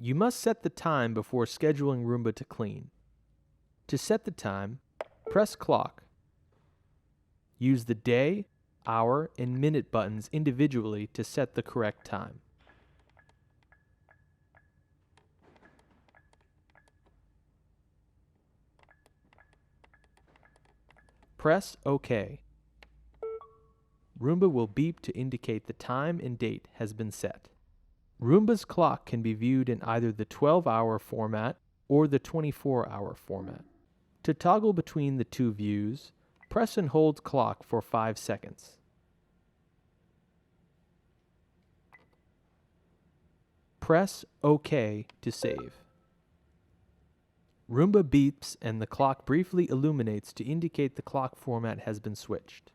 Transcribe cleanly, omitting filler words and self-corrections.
You must set the time before scheduling Roomba to clean. To set the time, press clock. Use the day, hour, and minute buttons individually to set the correct time. Press OK. Roomba will beep to indicate the time and date has been set. Roomba's clock can be viewed in either the 12-hour format or the 24-hour format. To toggle between the two views, press and hold clock for 5 seconds. Press OK to save. Roomba beeps and the clock briefly illuminates to indicate the clock format has been switched.